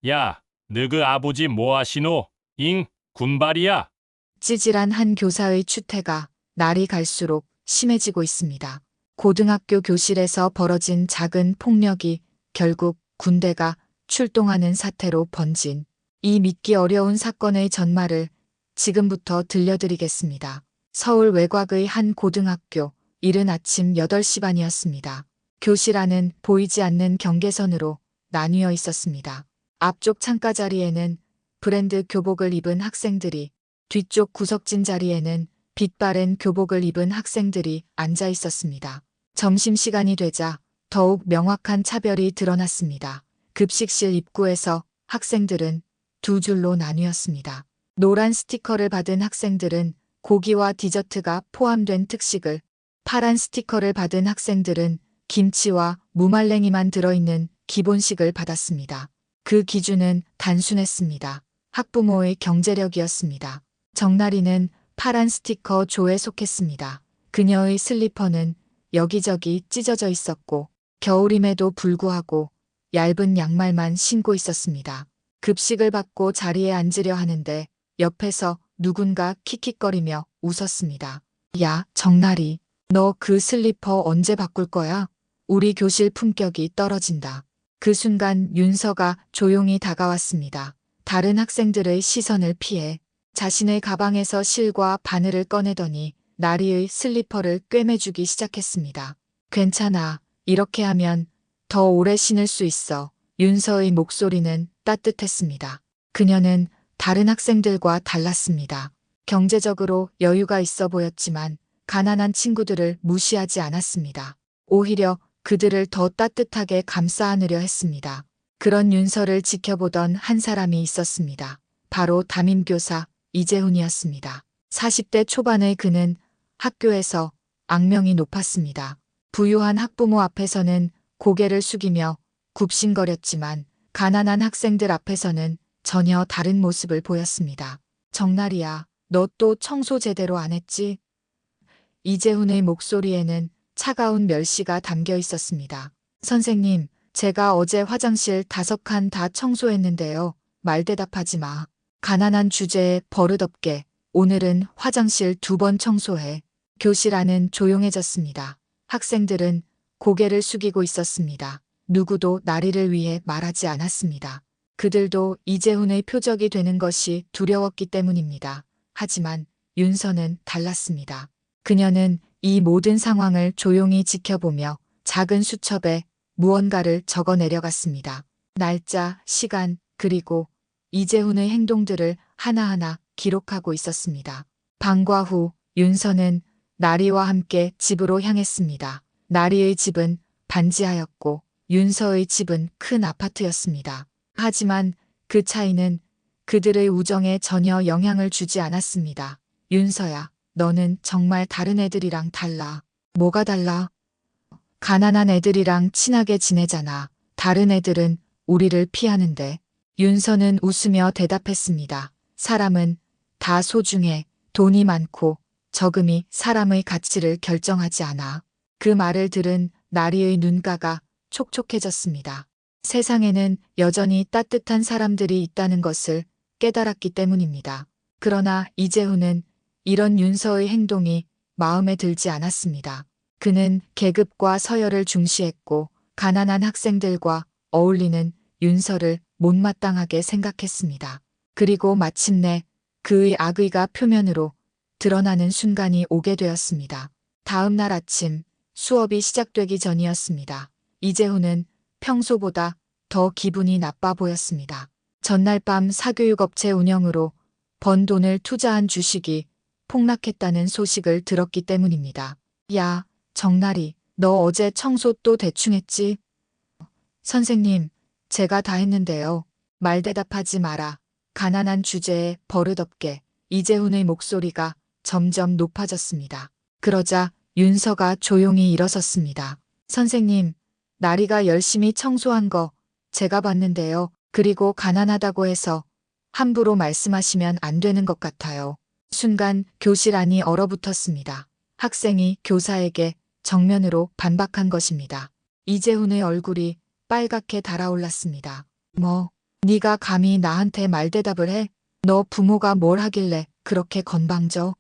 야, 너그 아버지 뭐 하시노? 잉, 군발이야? 찌질한 한 교사의 추태가 날이 갈수록 심해지고 있습니다. 고등학교 교실에서 벌어진 작은 폭력이 결국 군대가 출동하는 사태로 번진 이 믿기 어려운 사건의 전말을 지금부터 들려드리겠습니다. 서울 외곽의 한 고등학교, 이른 아침 8시 반이었습니다. 교실 안은 보이지 않는 경계선으로 나뉘어 있었습니다. 앞쪽 창가 자리에는 브랜드 교복을 입은 학생들이, 뒤쪽 구석진 자리에는 빛바랜 교복을 입은 학생들이 앉아 있었습니다. 점심시간이 되자 더욱 명확한 차별이 드러났습니다. 급식실 입구에서 학생들은 두 줄로 나뉘었습니다. 노란 스티커를 받은 학생들은 고기와 디저트가 포함된 특식을, 파란 스티커를 받은 학생들은 김치와 무말랭이만 들어있는 기본식을 받았습니다. 그 기준은 단순했습니다. 학부모의 경제력이었습니다. 정나리는 파란 스티커 조에 속했습니다. 그녀의 슬리퍼는 여기저기 찢어져 있었고 겨울임에도 불구하고 얇은 양말만 신고 있었습니다. 급식을 받고 자리에 앉으려 하는데 옆에서 누군가 킥킥거리며 웃었습니다. 야, 정나리, 너 그 슬리퍼 언제 바꿀 거야? 우리 교실 품격이 떨어진다. 그 순간 윤서가 조용히 다가왔습니다. 다른 학생들의 시선을 피해 자신의 가방에서 실과 바늘을 꺼내더니 나리의 슬리퍼를 꿰매주기 시작했습니다. 괜찮아. 이렇게 하면 더 오래 신을 수 있어. 윤서의 목소리는 따뜻했습니다. 그녀는 다른 학생들과 달랐습니다. 경제적으로 여유가 있어 보였지만 가난한 친구들을 무시하지 않았습니다. 오히려 그들을 더 따뜻하게 감싸 안으려 했습니다. 그런 윤서를 지켜보던 한 사람이 있었습니다. 바로 담임교사 이재훈이었습니다. 40대 초반의 그는 학교에서 악명이 높았습니다. 부유한 학부모 앞에서는 고개를 숙이며 굽신거렸지만 가난한 학생들 앞에서는 전혀 다른 모습을 보였습니다. 정나리야, 너 또 청소 제대로 안 했지? 이재훈의 목소리에는 차가운 멸시가 담겨 있었습니다. 선생님, 제가 어제 화장실 5칸 다 청소했는데요. 말대답하지 마. 가난한 주제에 버릇없게 오늘은 화장실 2번 청소해. 교실 안은 조용해졌습니다. 학생들은 고개를 숙이고 있었습니다. 누구도 나리를 위해 말하지 않았습니다. 그들도 이재훈의 표적이 되는 것이 두려웠기 때문입니다. 하지만 윤서는 달랐습니다. 그녀는 이 모든 상황을 조용히 지켜보며 작은 수첩에 무언가를 적어 내려갔습니다. 날짜, 시간, 그리고 이재훈의 행동들을 하나하나 기록하고 있었습니다. 방과 후 윤서는 나리와 함께 집으로 향했습니다. 나리의 집은 반지하였고 윤서의 집은 큰 아파트였습니다. 하지만 그 차이는 그들의 우정에 전혀 영향을 주지 않았습니다. 윤서야, 너는 정말 다른 애들이랑 달라. 뭐가 달라? 가난한 애들이랑 친하게 지내잖아. 다른 애들은 우리를 피하는데. 윤서는 웃으며 대답했습니다. 사람은 다 소중해. 돈이 많고 적음이 사람의 가치를 결정하지 않아. 그 말을 들은 나리의 눈가가 촉촉해졌습니다. 세상에는 여전히 따뜻한 사람들이 있다는 것을 깨달았기 때문입니다. 그러나 이재훈은 이런 윤서의 행동이 마음에 들지 않았습니다. 그는 계급과 서열을 중시했고 가난한 학생들과 어울리는 윤서를 못마땅하게 생각했습니다. 그리고 마침내 그의 악의가 표면으로 드러나는 순간이 오게 되었습니다. 다음 날 아침 수업이 시작되기 전이었습니다. 이재훈은 평소보다 더 기분이 나빠 보였습니다. 전날 밤 사교육업체 운영으로 번 돈을 투자한 주식이 폭락했다는 소식을 들었기 때문입니다. 야, 정나리, 너 어제 청소 또 대충 했지? 선생님, 제가 다 했는데요. 말대답하지 마라. 가난한 주제에 버릇없게 이재훈의 목소리가 점점 높아졌습니다. 그러자 윤서가 조용히 일어섰습니다. 선생님, 나리가 열심히 청소한 거 제가 봤는데요. 그리고 가난하다고 해서 함부로 말씀하시면 안 되는 것 같아요. 순간 교실 안이 얼어붙었습니다. 학생이 교사에게 정면으로 반박한 것입니다. 이재훈의 얼굴이 빨갛게 달아올랐습니다. 뭐, 네가 감히 나한테 말대답을 해? 너 부모가 뭘 하길래 그렇게 건방져?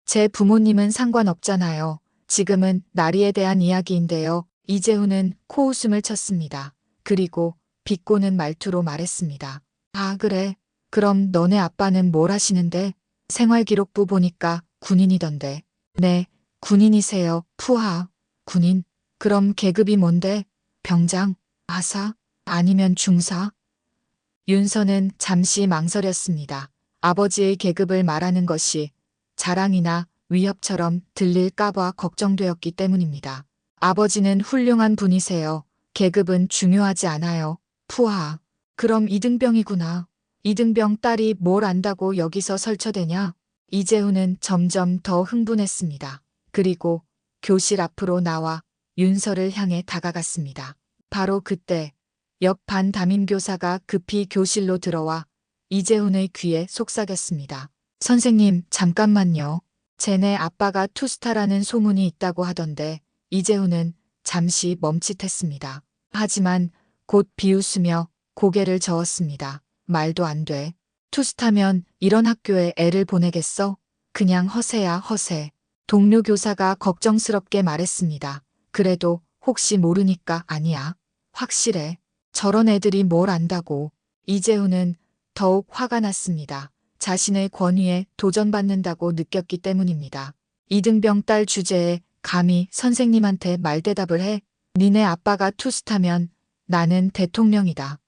제 부모님은 상관없잖아요. 지금은 나리에 대한 이야기인데요. 이재훈은 코웃음을 쳤습니다. 그리고 비꼬는 말투로 말했습니다. 아, 그래. 그럼 너네 아빠는 뭘 하시는데? 생활기록부 보니까 군인이던데. 네, 군인이세요. 푸하. 군인? 그럼 계급이 뭔데? 병장? 하사? 아니면 중사? 윤서는 잠시 망설였습니다. 아버지의 계급을 말하는 것이 자랑이나 위협처럼 들릴까봐 걱정되었기 때문입니다. 아버지는 훌륭한 분이세요. 계급은 중요하지 않아요. 푸하. 그럼 이등병이구나. 이등병 딸이 뭘 안다고 여기서 설쳐대냐? 이재훈은 점점 더 흥분했습니다. 그리고 교실 앞으로 나와 윤서를 향해 다가갔습니다. 바로 그때 옆 반 담임교사가 급히 교실로 들어와 이재훈의 귀에 속삭였습니다. 선생님, 잠깐만요. 쟤네 아빠가 투스타라는 소문이 있다고 하던데. 이재훈은 잠시 멈칫했습니다. 하지만 곧 비웃으며 고개를 저었습니다. 말도 안 돼. 투스타면 이런 학교에 애를 보내겠어? 그냥 허세야, 허세. 동료 교사가 걱정스럽게 말했습니다. 그래도 혹시 모르니까 아니야. 확실해. 저런 애들이 뭘 안다고. 이재훈은 더욱 화가 났습니다. 자신의 권위에 도전받는다고 느꼈기 때문입니다. 이등병 딸 주제에 감히 선생님한테 말대답을 해? 니네 아빠가 투스타면 나는 대통령이다.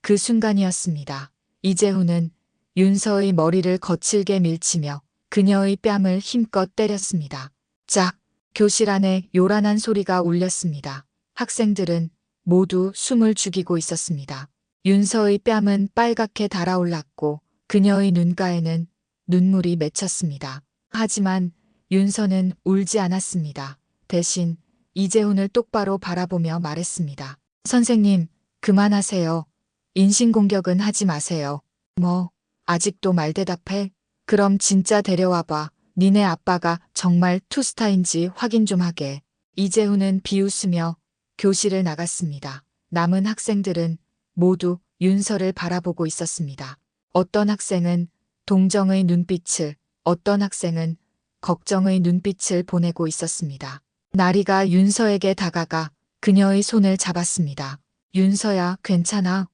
그 순간이었습니다. 이재훈은 윤서의 머리를 거칠게 밀치며 그녀의 뺨을 힘껏 때렸습니다. 짝! 교실 안에 요란한 소리가 울렸습니다. 학생들은 모두 숨을 죽이고 있었습니다. 윤서의 뺨은 빨갛게 달아올랐고 그녀의 눈가에는 눈물이 맺혔습니다. 하지만 윤서는 울지 않았습니다. 대신 이재훈을 똑바로 바라보며 말했습니다. 선생님, 그만하세요. 인신공격은 하지 마세요. 뭐, 아직도 말대답해? 그럼 진짜 데려와봐. 니네 아빠가 정말 투스타인지 확인 좀 하게. 이재훈은 비웃으며 교실을 나갔습니다. 남은 학생들은 모두 윤서를 바라보고 있었습니다. 어떤 학생은 동정의 눈빛을, 어떤 학생은 걱정의 눈빛을 보내고 있었습니다. 나리가 윤서에게 다가가 그녀의 손을 잡았습니다. 윤서야, 괜찮아?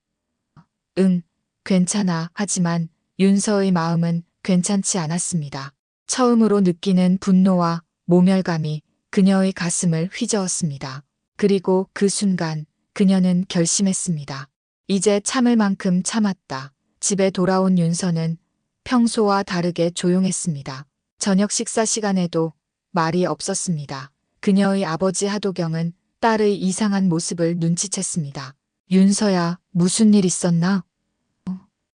응, 괜찮아. 하지만 윤서의 마음은 괜찮지 않았습니다. 처음으로 느끼는 분노와 모멸감이 그녀의 가슴을 휘저었습니다. 그리고 그 순간 그녀는 결심했습니다. 이제 참을 만큼 참았다. 집에 돌아온 윤서는 평소와 다르게 조용했습니다. 저녁 식사 시간에도 말이 없었습니다. 그녀의 아버지 하도경은 딸의 이상한 모습을 눈치챘습니다. 윤서야, 무슨 일 있었나?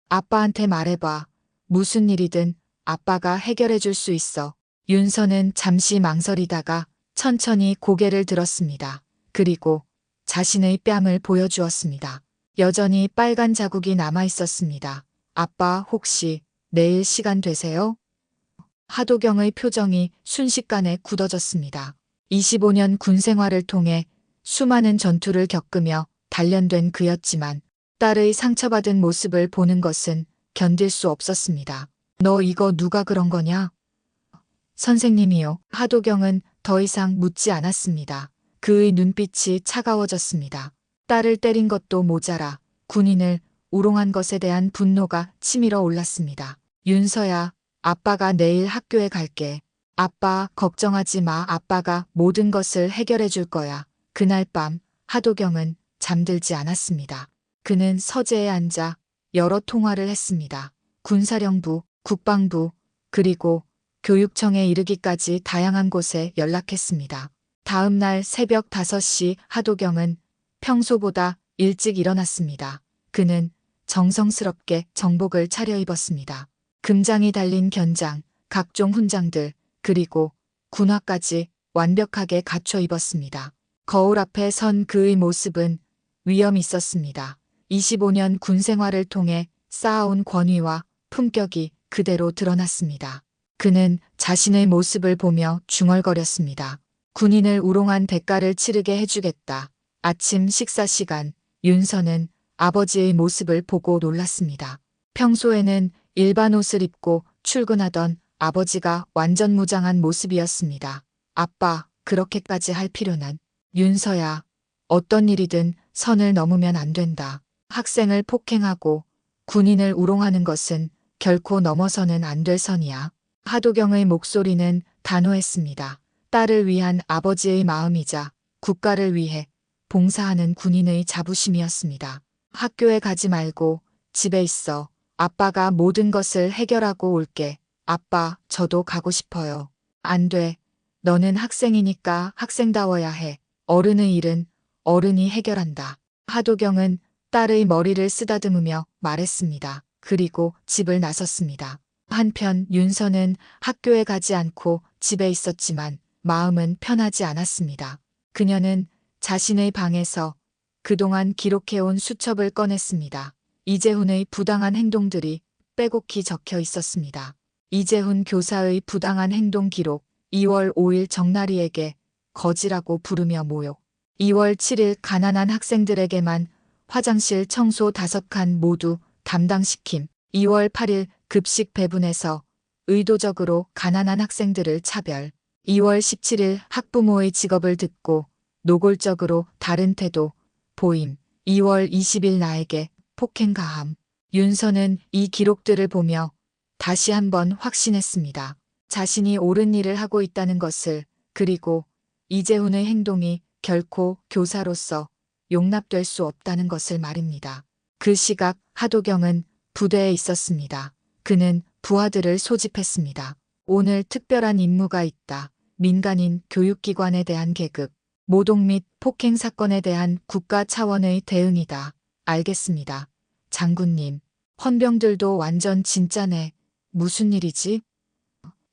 아빠한테 말해봐. 무슨 일이든 아빠가 해결해 줄 수 있어. 윤서는 잠시 망설이다가 천천히 고개를 들었습니다. 그리고 자신의 뺨을 보여주었습니다. 여전히 빨간 자국이 남아 있었습니다. 아빠 혹시 내일 시간 되세요? 하도경의 표정이 순식간에 굳어졌습니다. 25년 군 생활을 통해 수많은 전투를 겪으며 단련된 그였지만 딸의 상처받은 모습을 보는 것은 견딜 수 없었습니다. 너 이거 누가 그런 거냐? 선생님이요. 하도경은 더 이상 묻지 않았습니다. 그의 눈빛이 차가워졌습니다. 딸을 때린 것도 모자라 군인을 우롱한 것에 대한 분노가 치밀어 올랐습니다. 윤서야, 아빠가 내일 학교에 갈게. 아빠 걱정하지 마. 아빠가 모든 것을 해결해 줄 거야. 그날 밤 하도경은 잠들지 않았습니다. 그는 서재에 앉아 여러 통화를 했습니다. 군사령부, 국방부, 그리고 교육청에 이르기까지 다양한 곳에 연락했습니다. 다음 날 새벽 5시 하도경은 평소보다 일찍 일어났습니다. 그는 정성스럽게 정복을 차려입었습니다. 금장이 달린 견장, 각종 훈장들, 그리고 군화까지 완벽하게 갖춰 입었습니다. 거울 앞에 선 그의 모습은 위엄 있었습니다. 25년 군 생활을 통해 쌓아온 권위와 품격이 그대로 드러났습니다. 그는 자신의 모습을 보며 중얼거렸습니다. 군인을 우롱한 대가를 치르게 해주겠다. 아침 식사 시간, 윤서는 아버지의 모습을 보고 놀랐습니다. 평소에는 일반 옷을 입고 출근하던 아버지가 완전 무장한 모습이었습니다. 아빠, 그렇게까지 할 필요는. 윤서야, 어떤 일이든 선을 넘으면 안 된다. 학생을 폭행하고 군인을 우롱하는 것은 결코 넘어서는 안 될 선이야. 하도경의 목소리는 단호했습니다. 딸을 위한 아버지의 마음이자 국가를 위해 봉사하는 군인의 자부심이었습니다. 학교에 가지 말고 집에 있어. 아빠가 모든 것을 해결하고 올게. 아빠, 저도 가고 싶어요. 안 돼. 너는 학생이니까 학생다워야 해. 어른의 일은 어른이 해결한다. 하도경은 딸의 머리를 쓰다듬으며 말했습니다. 그리고 집을 나섰습니다. 한편 윤서는 학교에 가지 않고 집에 있었지만 마음은 편하지 않았습니다. 그녀는 자신의 방에서 그동안 기록해온 수첩을 꺼냈습니다. 이재훈의 부당한 행동들이 빼곡히 적혀 있었습니다. 이재훈 교사의 부당한 행동 기록, 2월 5일 정나리에게 거지라고 부르며 모욕, 2월 7일 가난한 학생들에게만 화장실 청소 5칸 모두 담당시킴, 2월 8일 급식 배분에서 의도적으로 가난한 학생들을 차별, 2월 17일 학부모의 직업을 듣고 노골적으로 다른 태도, 보임, 2월 20일 나에게 폭행 가함. 윤서는 이 기록들을 보며 다시 한번 확신했습니다. 자신이 옳은 일을 하고 있다는 것을, 그리고 이재훈의 행동이 결코 교사로서 용납될 수 없다는 것을 말입니다. 그 시각 하도경은 부대에 있었습니다. 그는 부하들을 소집했습니다. 오늘 특별한 임무가 있다. 민간인 교육기관에 대한 계급, 모독 및 폭행 사건에 대한 국가 차원의 대응이다. 알겠습니다. 장군님, 헌병들도 완전 진짜네. 무슨 일이지?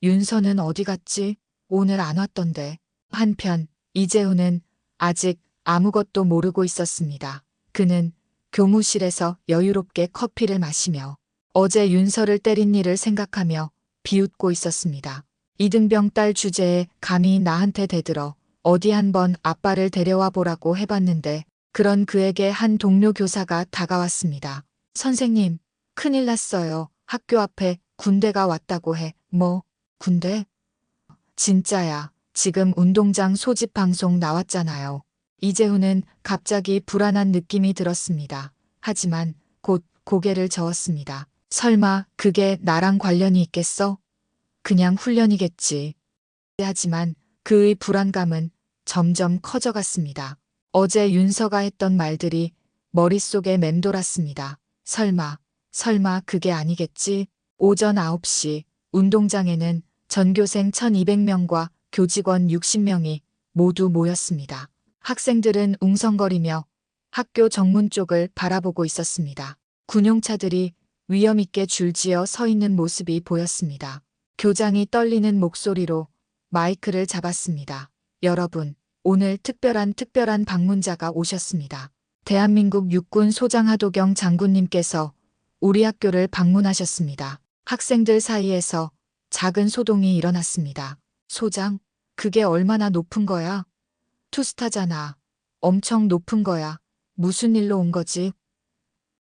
윤서는 어디 갔지? 오늘 안 왔던데. 한편 이재훈은 아직 아무것도 모르고 있었습니다. 그는 교무실에서 여유롭게 커피를 마시며 어제 윤서를 때린 일을 생각하며 비웃고 있었습니다. 이등병 딸 주제에 감히 나한테 대들어 어디 한번 아빠를 데려와 보라고 해봤는데 그런 그에게 한 동료 교사가 다가왔습니다. 선생님, 큰일 났어요. 학교 앞에 군대가 왔다고 해. 뭐, 군대? 진짜야. 지금 운동장 소집 방송 나왔잖아요. 이재훈은 갑자기 불안한 느낌이 들었습니다. 하지만 곧 고개를 저었습니다. 설마 그게 나랑 관련이 있겠어? 그냥 훈련이겠지. 하지만 그의 불안감은 점점 커져갔습니다. 어제 윤서가 했던 말들이 머릿속에 맴돌았습니다. 설마 그게 아니겠지? 오전 9시 운동장에는 전교생 1200명과 교직원 60명이 모두 모였습니다. 학생들은 웅성거리며 학교 정문 쪽을 바라보고 있었습니다. 군용차들이 위험있게 줄지어 서 있는 모습이 보였습니다. 교장이 떨리는 목소리로 마이크를 잡았습니다. 여러분, 오늘 특별한 방문자가 오셨습니다. 대한민국 육군 소장 하도경 장군님께서 우리 학교를 방문하셨습니다. 학생들 사이에서 작은 소동이 일어났습니다. 소장, 그게 얼마나 높은 거야? 투스타잖아. 엄청 높은 거야. 무슨 일로 온 거지?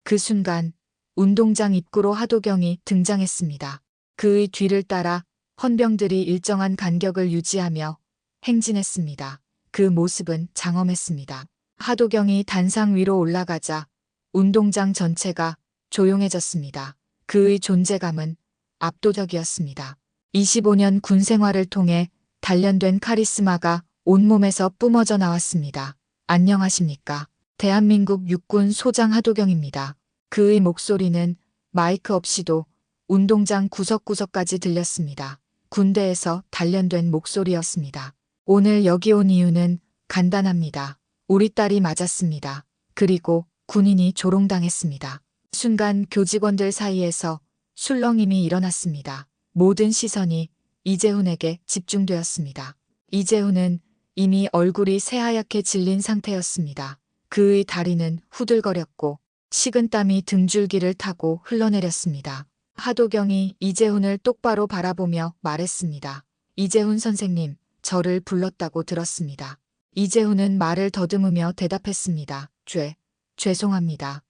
그 순간 운동장 입구로 하도경이 등장했습니다. 그의 뒤를 따라 헌병들이 일정한 간격을 유지하며 행진했습니다. 그 모습은 장엄했습니다. 하도경이 단상 위로 올라가자 운동장 전체가 조용해졌습니다. 그의 존재감은 압도적이었습니다. 25년 군 생활을 통해 단련된 카리스마가 온몸에서 뿜어져 나왔습니다. 안녕하십니까. 대한민국 육군 소장 하도경입니다. 그의 목소리는 마이크 없이도 운동장 구석구석까지 들렸습니다. 군대에서 단련된 목소리였습니다. 오늘 여기 온 이유는 간단합니다. 우리 딸이 맞았습니다. 그리고 군인이 조롱당했습니다. 순간 교직원들 사이에서 술렁임이 일어났습니다. 모든 시선이 이재훈에게 집중되었습니다. 이재훈은 이미 얼굴이 새하얗게 질린 상태였습니다. 그의 다리는 후들거렸고 식은땀이 등줄기를 타고 흘러내렸습니다. 하도경이 이재훈을 똑바로 바라보며 말했습니다. 이재훈 선생님, 저를 불렀다고 들었습니다. 이재훈은 말을 더듬으며 대답했습니다. 죄송합니다.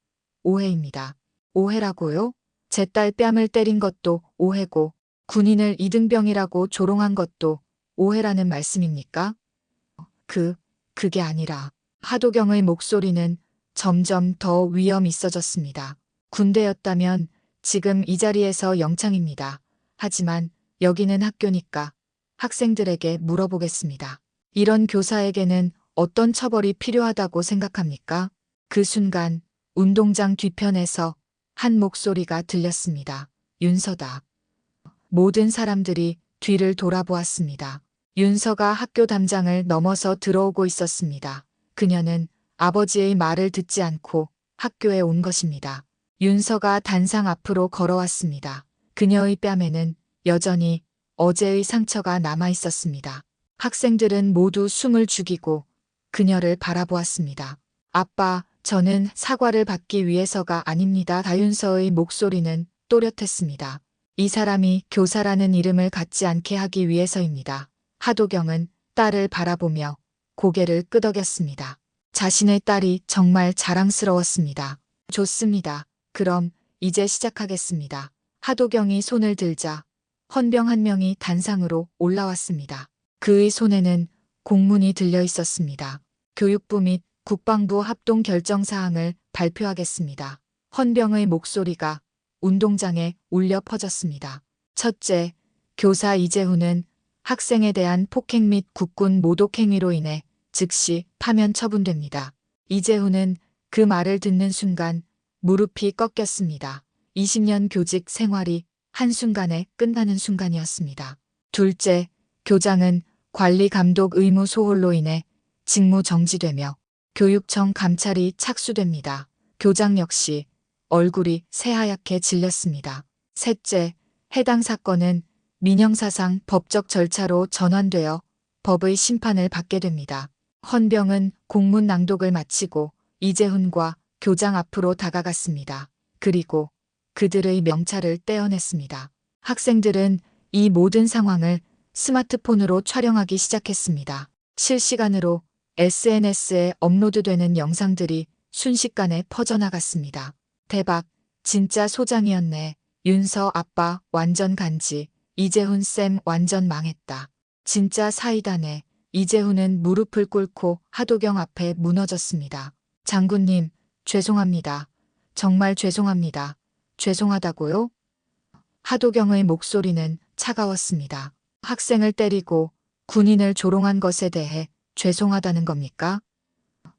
오해입니다. 오해라고요? 제 딸 뺨을 때린 것도 오해고 군인을 이등병이라고 조롱한 것도 오해라는 말씀입니까? 그게 아니라 하도경의 목소리는 점점 더 위험 있어졌습니다. 군대였다면 지금 이 자리에서 영창입니다. 하지만 여기는 학교니까 학생들에게 물어보겠습니다. 이런 교사에게는 어떤 처벌이 필요하다고 생각합니까? 그 순간 운동장 뒤편에서 한 목소리가 들렸습니다. 윤서다. 모든 사람들이 뒤를 돌아보았습니다. 윤서가 학교 담장을 넘어서 들어오고 있었습니다. 그녀는 아버지의 말을 듣지 않고 학교에 온 것입니다. 윤서가 단상 앞으로 걸어왔습니다. 그녀의 뺨에는 여전히 어제의 상처가 남아 있었습니다. 학생들은 모두 숨을 죽이고 그녀를 바라보았습니다. 아빠, 저는 사과를 받기 위해서가 아닙니다. 다윤서의 목소리는 또렷했습니다. 이 사람이 교사라는 이름을 갖지 않게 하기 위해서입니다. 하도경은 딸을 바라보며 고개를 끄덕였습니다. 자신의 딸이 정말 자랑스러웠습니다. 좋습니다. 그럼 이제 시작하겠습니다. 하도경이 손을 들자 헌병 한 명이 단상으로 올라왔습니다. 그의 손에는 공문이 들려 있었습니다. 교육부 및 국방부 합동 결정사항을 발표하겠습니다. 헌병의 목소리가 운동장에 울려 퍼졌습니다. 첫째, 교사 이재훈은 학생에 대한 폭행 및 국군 모독 행위로 인해 즉시 파면 처분됩니다. 이재훈은 그 말을 듣는 순간 무릎이 꺾였습니다. 20년 교직 생활이 한순간에 끝나는 순간이었습니다. 둘째, 교장은 관리 감독 의무 소홀로 인해 직무 정지되며 교육청 감찰이 착수됩니다. 교장 역시 얼굴이 새하얗게 질렸습니다. 셋째, 해당 사건은 민형사상 법적 절차로 전환되어 법의 심판을 받게 됩니다. 헌병은 공문 낭독을 마치고 이재훈과 교장 앞으로 다가갔습니다. 그리고 그들의 명찰을 떼어냈습니다. 학생들은 이 모든 상황을 스마트폰으로 촬영하기 시작했습니다. 실시간으로 SNS에 업로드되는 영상들이 순식간에 퍼져나갔습니다. 대박, 진짜 소장이었네. 윤서 아빠 완전 간지. 이재훈 쌤 완전 망했다. 진짜 사이다네. 이재훈은 무릎을 꿇고 하도경 앞에 무너졌습니다. 장군님, 죄송합니다. 정말 죄송합니다. 죄송하다고요? 하도경의 목소리는 차가웠습니다. 학생을 때리고 군인을 조롱한 것에 대해 죄송하다는 겁니까?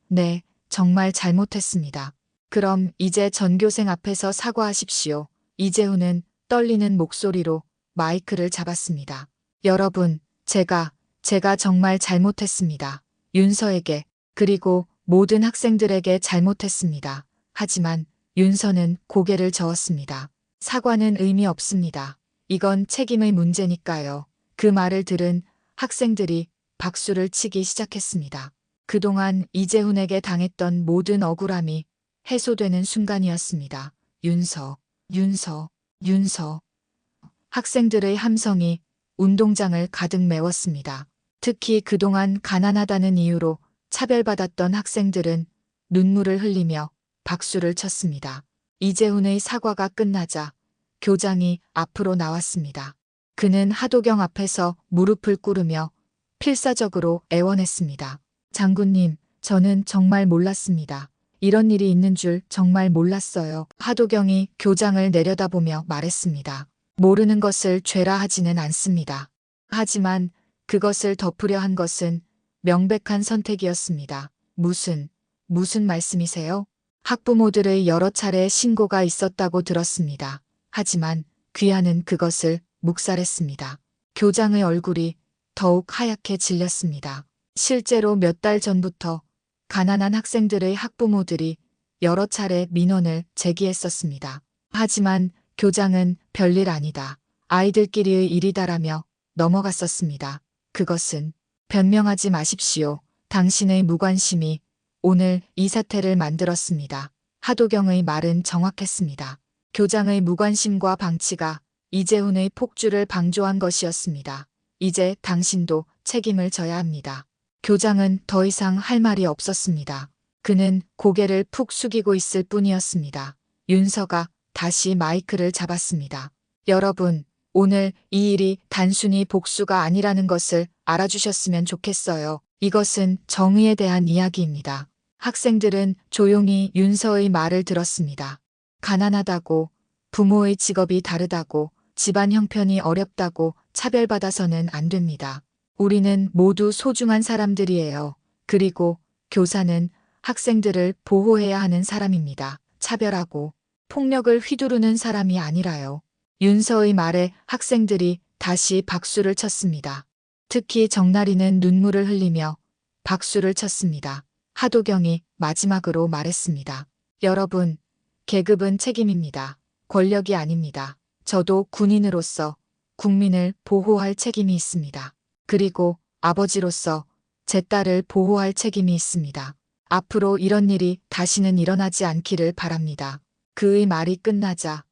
네, 정말 잘못했습니다. 그럼 이제 전교생 앞에서 사과하십시오. 이재훈은 떨리는 목소리로 마이크를 잡았습니다. 여러분, 제가 정말 잘못했습니다. 윤서에게, 그리고 모든 학생들에게 잘못했습니다. 하지만 윤서는 고개를 저었습니다. 사과는 의미 없습니다. 이건 책임의 문제니까요. 그 말을 들은 학생들이 박수를 치기 시작했습니다. 그동안 이재훈에게 당했던 모든 억울함이 해소되는 순간이었습니다. 윤서. 학생들의 함성이 운동장을 가득 메웠습니다. 특히 그동안 가난하다는 이유로 차별받았던 학생들은 눈물을 흘리며 박수를 쳤습니다. 이재훈의 사과가 끝나자 교장이 앞으로 나왔습니다. 그는 하도경 앞에서 무릎을 꿇으며 필사적으로 애원했습니다. 장군님, 저는 정말 몰랐습니다. 이런 일이 있는 줄 정말 몰랐어요. 하도경이 교장을 내려다보며 말했습니다. 모르는 것을 죄라 하지는 않습니다. 하지만 그것을 덮으려 한 것은 명백한 선택이었습니다. 무슨 말씀이세요? 학부모들의 여러 차례 신고가 있었다고 들었습니다. 하지만 귀하는 그것을 묵살했습니다. 교장의 얼굴이 더욱 하얗게 질렸습니다. 실제로 몇 달 전부터 가난한 학생들의 학부모들이 여러 차례 민원을 제기했었습니다. 하지만 교장은 별일 아니다. 아이들끼리의 일이다라며 넘어갔었습니다. 그것은 변명하지 마십시오. 당신의 무관심이 오늘 이 사태를 만들었습니다. 하도경의 말은 정확했습니다. 교장의 무관심과 방치가 이재훈의 폭주를 방조한 것이었습니다. 이제 당신도 책임을 져야 합니다. 교장은 더 이상 할 말이 없었습니다. 그는 고개를 푹 숙이고 있을 뿐이었습니다. 윤서가 다시 마이크를 잡았습니다. 여러분, 오늘 이 일이 단순히 복수가 아니라는 것을 알아주셨으면 좋겠어요. 이것은 정의에 대한 이야기입니다. 학생들은 조용히 윤서의 말을 들었습니다. 가난하다고, 부모의 직업이 다르다고, 집안 형편이 어렵다고 차별받아서는 안 됩니다. 우리는 모두 소중한 사람들이에요. 그리고 교사는 학생들을 보호해야 하는 사람입니다. 차별하고 폭력을 휘두르는 사람이 아니라요. 윤서의 말에 학생들이 다시 박수를 쳤습니다. 특히 정나리는 눈물을 흘리며 박수를 쳤습니다. 하도경이 마지막으로 말했습니다. 여러분, 계급은 책임입니다. 권력이 아닙니다. 저도 군인으로서 국민을 보호할 책임이 있습니다. 그리고 아버지로서 제 딸을 보호할 책임이 있습니다. 앞으로 이런 일이 다시는 일어나지 않기를 바랍니다. 그의 말이 끝나자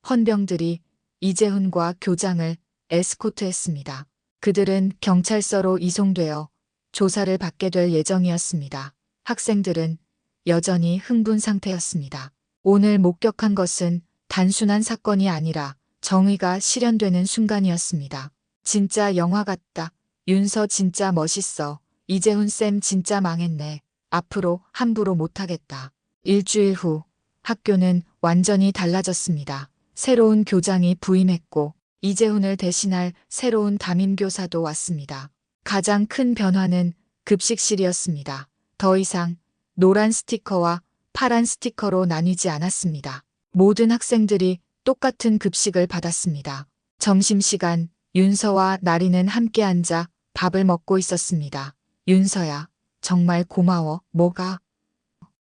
헌병들이 이재훈과 교장을 에스코트했습니다. 그들은 경찰서로 이송되어 조사를 받게 될 예정이었습니다. 학생들은 여전히 흥분 상태였습니다. 오늘 목격한 것은 단순한 사건이 아니라 정의가 실현되는 순간이었습니다. 진짜 영화 같다. 윤서 진짜 멋있어. 이재훈 쌤 진짜 망했네. 앞으로 함부로 못하겠다. 일주일 후 학교는 완전히 달라졌습니다. 새로운 교장이 부임했고 이재훈을 대신할 새로운 담임교사도 왔습니다. 가장 큰 변화는 급식실이었습니다. 더 이상 노란 스티커와 파란 스티커로 나뉘지 않았습니다. 모든 학생들이 똑같은 급식을 받았습니다. 점심시간 윤서와 나리는 함께 앉아 밥을 먹고 있었습니다. 윤서야, 정말 고마워. 뭐가?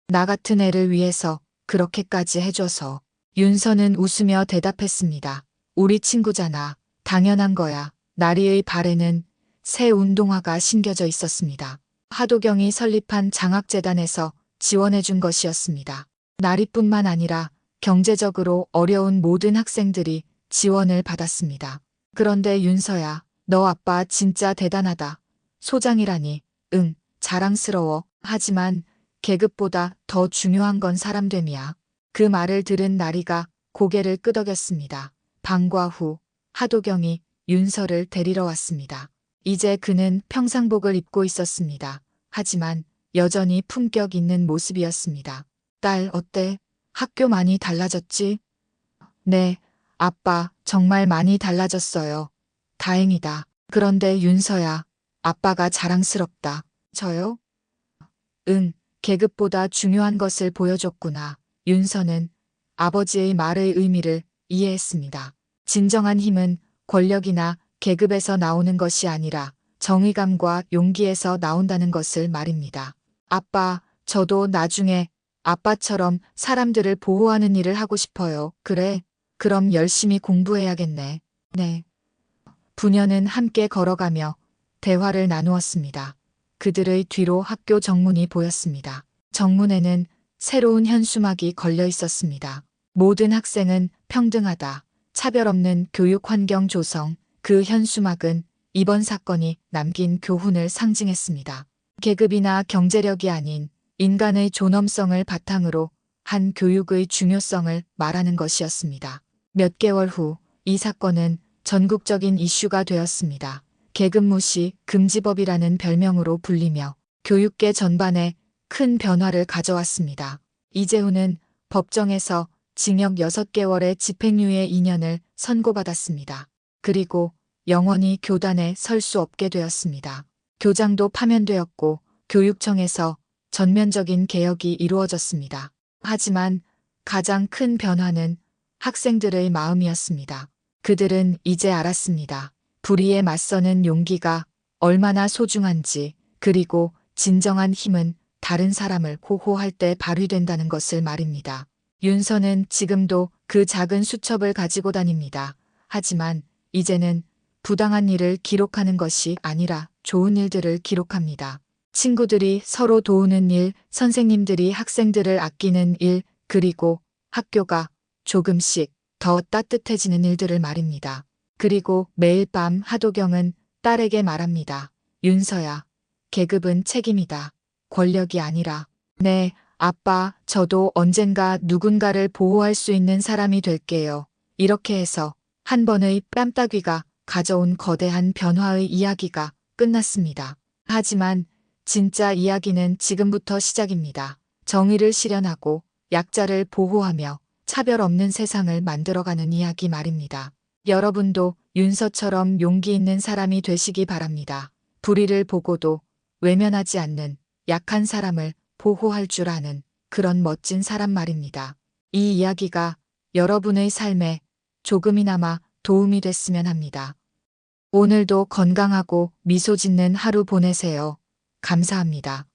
나 같은 애를 위해서 그렇게까지 해줘서. 윤서는 웃으며 대답했습니다. 우리 친구잖아. 당연한 거야. 나리의 발에는 새 운동화가 신겨져 있었습니다. 하도경이 설립한 장학재단에서 지원해준 것이었습니다. 나리뿐만 아니라 경제적으로 어려운 모든 학생들이 지원을 받았습니다. 그런데 윤서야, 너 아빠 진짜 대단하다. 소장이라니. 응, 자랑스러워. 하지만 계급보다 더 중요한 건 사람됨이야. 그 말을 들은 나리가 고개를 끄덕였습니다. 방과 후 하도경이 윤서를 데리러 왔습니다. 이제 그는 평상복을 입고 있었습니다. 하지만 여전히 품격 있는 모습이었습니다. 딸, 어때? 학교 많이 달라졌지? 네, 아빠, 정말 많이 달라졌어요. 다행이다. 그런데 윤서야, 아빠가 자랑스럽다. 저요? 응, 계급보다 중요한 것을 보여줬구나. 윤서는 아버지의 말의 의미를 이해했습니다. 진정한 힘은 권력이나 계급에서 나오는 것이 아니라 정의감과 용기에서 나온다는 것을 말입니다. 아빠, 저도 나중에 아빠처럼 사람들을 보호하는 일을 하고 싶어요. 그래, 그럼 열심히 공부해야겠네. 네. 부녀는 함께 걸어가며 대화를 나누었습니다. 그들의 뒤로 학교 정문이 보였습니다. 정문에는 새로운 현수막이 걸려 있었습니다. 모든 학생은 평등하다. 차별 없는 교육 환경 조성. 그 현수막은 이번 사건이 남긴 교훈을 상징했습니다. 계급이나 경제력이 아닌 인간의 존엄성을 바탕으로 한 교육의 중요성을 말하는 것이었습니다. 몇 개월 후 이 사건은 전국적인 이슈가 되었습니다. 계급무시 금지법이라는 별명으로 불리며 교육계 전반에 큰 변화를 가져왔습니다. 이재훈은 법정에서 징역 6개월의 집행유예 2년을 선고받았습니다. 그리고 영원히 교단에 설 수 없게 되었습니다. 교장도 파면되었고 교육청에서 전면적인 개혁이 이루어졌습니다. 하지만 가장 큰 변화는 학생들의 마음이었습니다. 그들은 이제 알았습니다. 불의에 맞서는 용기가 얼마나 소중한지, 그리고 진정한 힘은 다른 사람을 보호할 때 발휘된다는 것을 말입니다. 윤서는 지금도 그 작은 수첩을 가지고 다닙니다. 하지만 이제는 부당한 일을 기록하는 것이 아니라 좋은 일들을 기록합니다. 친구들이 서로 도우는 일, 선생님들이 학생들을 아끼는 일, 그리고 학교가 조금씩 더 따뜻해지는 일들을 말입니다. 그리고 매일 밤 하도경은 딸에게 말합니다. 윤서야, 계급은 책임이다. 권력이 아니라. 네, 아빠, 저도 언젠가 누군가를 보호할 수 있는 사람이 될게요. 이렇게 해서 한 번의 뺨따귀가 가져온 거대한 변화의 이야기가 끝났습니다. 하지만 진짜 이야기는 지금부터 시작입니다. 정의를 실현하고 약자를 보호하며 차별 없는 세상을 만들어가는 이야기 말입니다. 여러분도 윤서처럼 용기 있는 사람이 되시기 바랍니다. 불의를 보고도 외면하지 않는 약한 사람을 보호할 줄 아는 그런 멋진 사람 말입니다. 이 이야기가 여러분의 삶에 조금이나마 도움이 됐으면 합니다. 오늘도 건강하고 미소 짓는 하루 보내세요. 감사합니다.